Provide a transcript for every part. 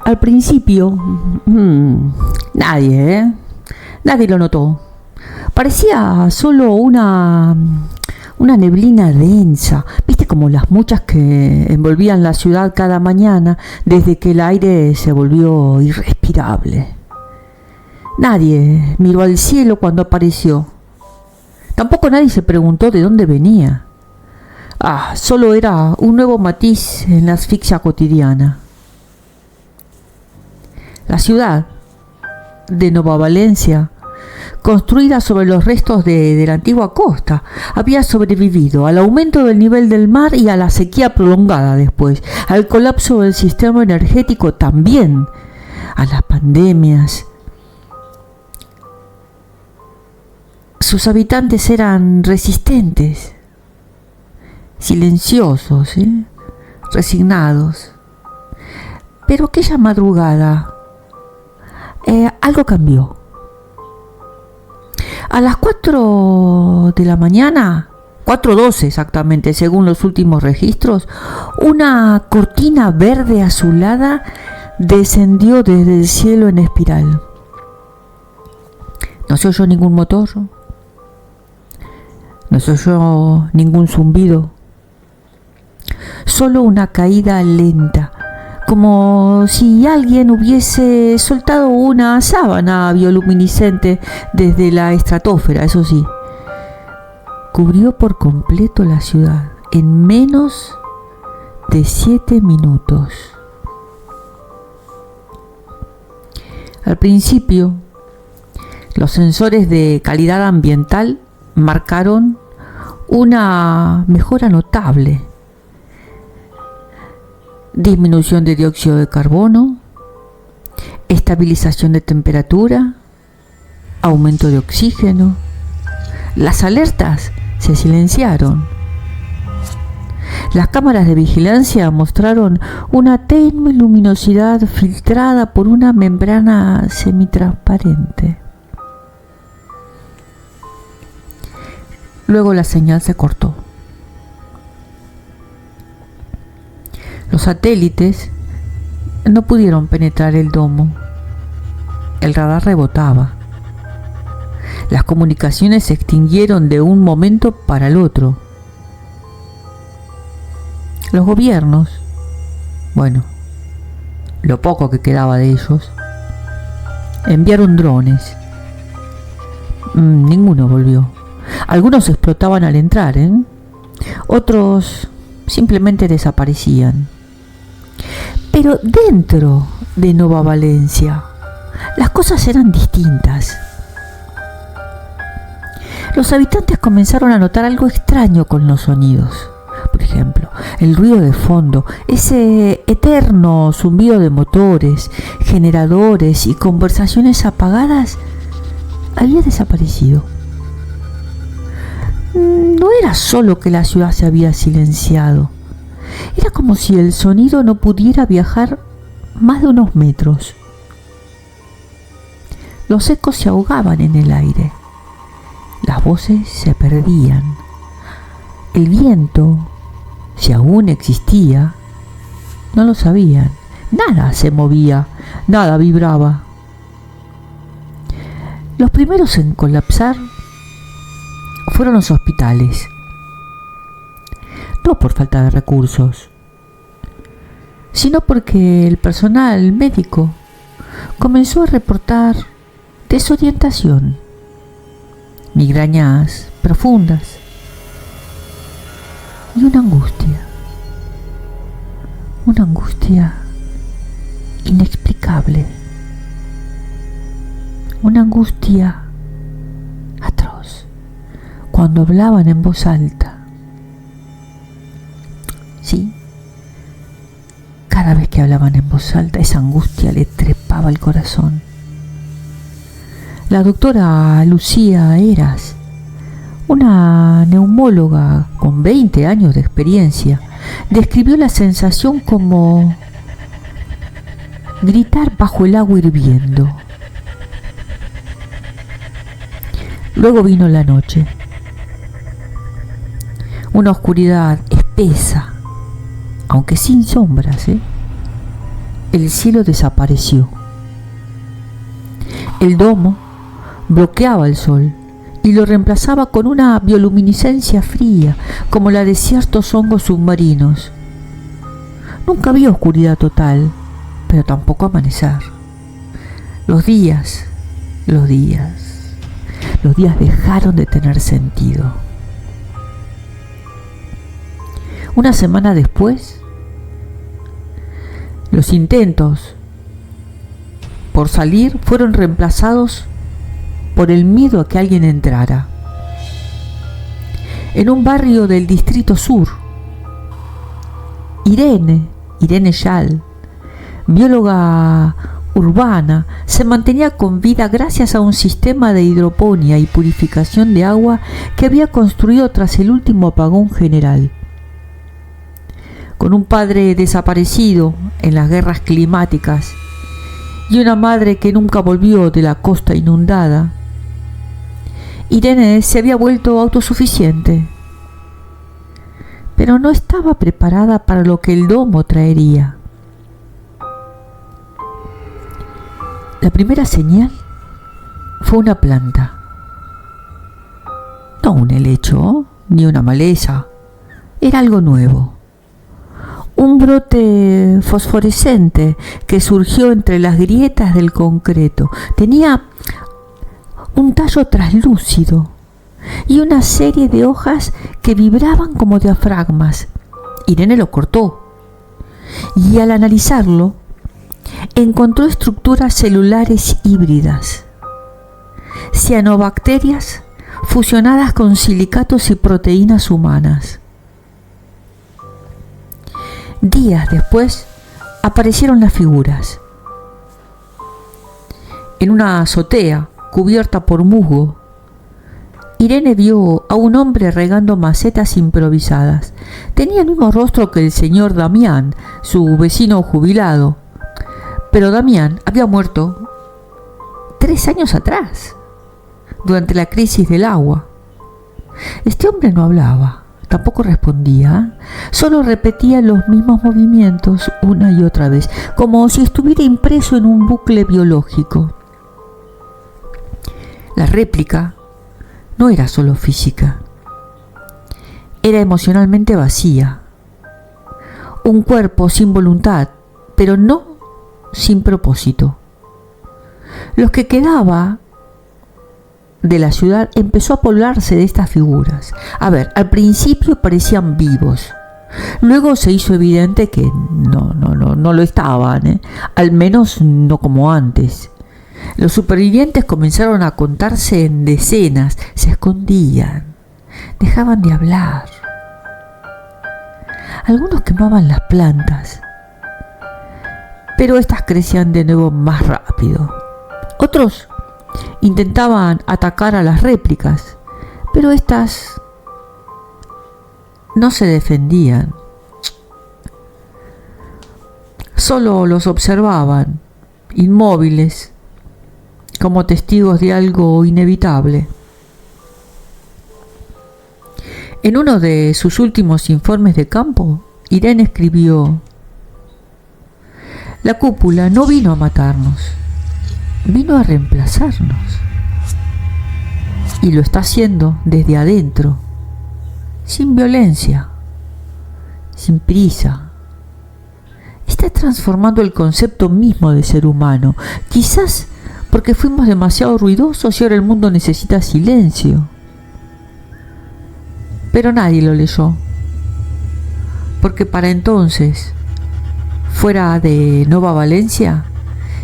Al principio, nadie lo notó. Parecía solo una neblina densa, viste, como las muchas que envolvían la ciudad cada mañana desde que el aire se volvió irrespirable. Nadie miró al cielo cuando apareció. Tampoco nadie se preguntó de dónde venía. Solo era un nuevo matiz en la asfixia cotidiana. La ciudad de Nova Valencia, construida sobre los restos de la antigua costa, había sobrevivido al aumento del nivel del mar y a la sequía prolongada después, al colapso del sistema energético también, a las pandemias. Sus habitantes eran resistentes, silenciosos, resignados. Pero aquella madrugada algo cambió. A las 4 de la mañana, 4:12 exactamente, según los últimos registros, una cortina verde azulada descendió desde el cielo en espiral. No se oyó ningún motor, no se oyó ningún zumbido, solo una caída lenta, como si alguien hubiese soltado una sábana bioluminiscente desde la estratosfera. Eso sí, cubrió por completo la ciudad en menos de 7 minutos. Al principio, los sensores de calidad ambiental marcaron una mejora notable. Disminución de dióxido de carbono, estabilización de temperatura, aumento de oxígeno. Las alertas se silenciaron. Las cámaras de vigilancia mostraron una tenue luminosidad filtrada por una membrana semitransparente. Luego la señal se cortó. Los satélites no pudieron penetrar el domo. El radar rebotaba. Las comunicaciones se extinguieron de un momento para el otro. Los gobiernos, lo poco que quedaba de ellos, enviaron drones. Ninguno volvió. Algunos explotaban al entrar, otros simplemente desaparecían. Pero dentro de Nova Valencia, las cosas eran distintas. Los habitantes comenzaron a notar algo extraño con los sonidos. Por ejemplo, el ruido de fondo, ese eterno zumbido de motores, generadores y conversaciones apagadas, había desaparecido. No era solo que la ciudad se había silenciado. Era como si el sonido no pudiera viajar más de unos metros. Los ecos se ahogaban en el aire. Las voces se perdían. El viento, si aún existía, no lo sabían. Nada se movía, nada vibraba. Los primeros en colapsar fueron los hospitales. No por falta de recursos, sino porque el personal médico comenzó a reportar desorientación, migrañas profundas y una angustia inexplicable, una angustia atroz cuando hablaban en voz alta. Sí, cada vez que hablaban en voz alta, esa angustia le trepaba el corazón. La doctora Lucía Eras, una neumóloga con 20 años de experiencia, describió la sensación como gritar bajo el agua hirviendo. Luego vino la noche, una oscuridad espesa, aunque sin sombras, el cielo desapareció. El domo bloqueaba el sol y lo reemplazaba con una bioluminiscencia fría, como la de ciertos hongos submarinos. Nunca había oscuridad total, pero tampoco amanecer. Los días dejaron de tener sentido. Una semana después, los intentos por salir fueron reemplazados por el miedo a que alguien entrara. En un barrio del Distrito Sur, Irene Schall, bióloga urbana, se mantenía con vida gracias a un sistema de hidroponía y purificación de agua que había construido tras el último apagón general. Con un padre desaparecido en las guerras climáticas y una madre que nunca volvió de la costa inundada, Irene se había vuelto autosuficiente, pero no estaba preparada para lo que el domo traería. La primera señal fue una planta, no un helecho ni una maleza, era algo nuevo. Un brote fosforescente que surgió entre las grietas del concreto. Tenía un tallo traslúcido y una serie de hojas que vibraban como diafragmas. Irene lo cortó y al analizarlo encontró estructuras celulares híbridas, cianobacterias fusionadas con silicatos y proteínas humanas. Días después aparecieron las figuras. En una azotea cubierta por musgo, Irene vio a un hombre regando macetas improvisadas. Tenía el mismo rostro que el señor Damián, su vecino jubilado, pero Damián había muerto 3 años atrás, durante la crisis del agua. Este hombre no hablaba, tampoco respondía, solo repetía los mismos movimientos una y otra vez, como si estuviera impreso en un bucle biológico. La réplica no era solo física, era emocionalmente vacía. Un cuerpo sin voluntad, pero no sin propósito. Los que quedaba de la ciudad empezó a poblarse de estas figuras. A ver, al principio parecían vivos. Luego se hizo evidente que no lo estaban, al menos no como antes. Los supervivientes comenzaron a contarse en decenas, se escondían, dejaban de hablar. Algunos quemaban las plantas, pero estas crecían de nuevo más rápido. Otros intentaban atacar a las réplicas, pero estas no se defendían. Solo los observaban, inmóviles, como testigos de algo inevitable. En uno de sus últimos informes de campo, Irene escribió: "La cúpula no vino a matarnos, vino a reemplazarnos. Y lo está haciendo desde adentro, sin violencia, sin prisa. Está transformando el concepto mismo de ser humano, quizás porque fuimos demasiado ruidosos y ahora el mundo necesita silencio". Pero nadie lo leyó, porque para entonces, fuera de Nova Valencia,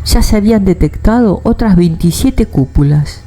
ya se habían detectado otras 27 cúpulas.